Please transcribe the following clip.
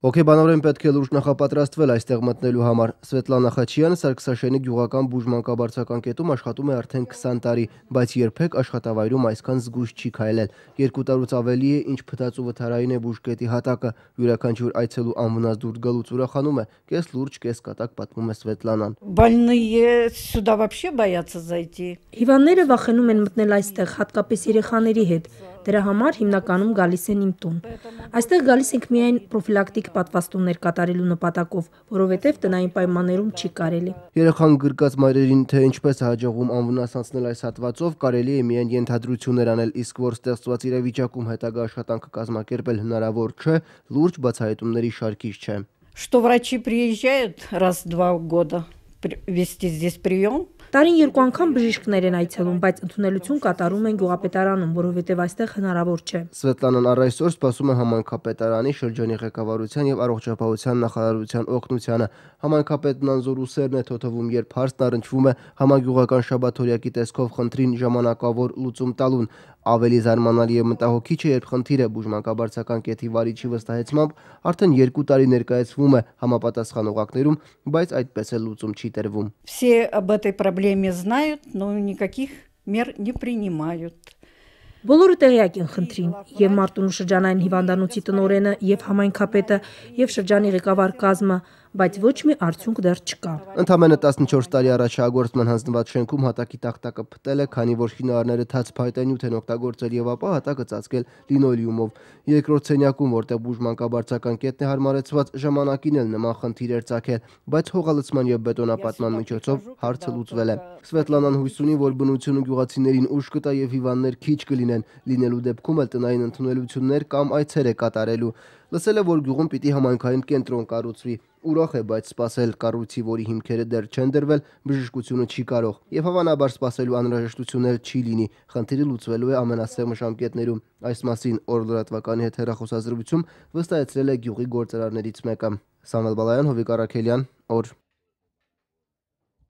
Հոգեբանորեն պետք է լուրջ նախապատրաստվել այստեղ մտնելու համար։ Սվետլանա Խաչյանը Սարգսաշենի գյուղական բուժմանկաբարձական կետում աշխատում է արդեն 20 տարի, բայց երբեք աշխատավայրում այսքան զգույշ չի քայլել։ 2 տարուց ավելի է, ինչ փտած ու վթարային է բուժկետի հատակը։ Յուրաքանչյուր այցելու անվնաս դուրս գալուց ուրախանում է, կես լուրջ, կես կատակ պատմում է Սվետլանան։ Больные сюда вообще боятся зайти. Հիվանդները վախենում են մտնել այստեղ, հատկապես երեխաների հետ։ Դրա համար հիմնականում գալիս են իմ տուն։ Այստեղ գալիս ենք միայն պրոֆիլակտիկ պատվաստումներ կատարելու նպատակով, որովհետև տնային պայմաններում չի կարելի։ Երեխան գրկած մայրերին, թե ինչպես է հաջողվում անվնաս անցնել այս հատվածով, կարելի է միայն ենթադրություններ անել, իսկ որ ստեղծված իրավիճակում հետագա աշխատանքը կազմակերպել հնարավոր չէ, լուրջ բացահայտումների շարքից չէ։ Что врачи приезжают раз-два в года вести здесь прием. Տարին 2 անգամ բժիշկներ են այցելում, բայց ընդունելություն կատարում են գյուղապետարանում, որովհետև այստեղ հնարավոր չէ։ Սվետլանան առ այսօր սպասում է համայնքապետարանի, շրջանի ղեկավարության եւ առողջապահության նախարարության օգնությանը։ Համայնքապետն անզոր ուսերն է թոթվում, երբ հարցն առնչվում է համագյուղական շաբաթօրյակի տեսքով խնդրին ժամանակավոր լուծում տալուն։ Ավելի զարմանալի եւ մտահոգիչ է, երբ խնդիրը բուժմանկաբարձական կետի վարիչի վստահեցմամբ արդեն 2 տարի ներկայացվում է համապատասխան օղակներում, բայց այդպես էլ լուծում չի տրվում։ Все об этой проблеме знают, но никаких мер не принимают. Բոլորը տեղյակ են խնդրին, եւ Մարտունու շրջանային հիվանդանոցի տնօրենը, եւ համայնքապետը, եւ շրջանի ղեկավար կազմը, բայց ոչ մի արդյունք դեռ չկա։ Ընդամենը 14 տարի առաջ շահագործման հանձնված շենքում հատակի տախտակը փտել է, քանի որ շինարարները թաց փայտանյութ են օգտագործել եւ ապա հատակը ծածկել լինոլեումով։ Երկրորդ սենյակում, որտեղ բուժմանկաբարձական կետն է հարմարեցված, ժամանակին էլ նման խնդիր էր ծագել, բայց հողալցման եւ բետոնապատման միջոցով հարցը լուծվել է։ Սվետլանան հույս ունի, որ բնությունը գյուղացիներին ուժ կտա եւ հիվանդներ քիչ կլինեն, լինելու դեպքում էլ տնային ընդունելություններ կամ այցեր է կատարելու։ Լսել է, որ գյուղում պիտի համայնքային կենտրոն կառուցվի։ Ուրախ է, բայց սպասել կառույցի, որի հիմքերը դեռ չեն դրվել, բժշկությունը չի կարող եւ հավանաբար սպասելու անհրաժեշտություն էլ չի լինի։ Խնդիրը լուծվելու է ամենասեղմ ժամկետներում։ Այս մասին օր լրատվականի հետ հեռախոսազրույցում վստահեցրել է գյուղի գործարարներից մեկը։ Սամվել Բալայան, Հովիկ Արաքելյան, օր։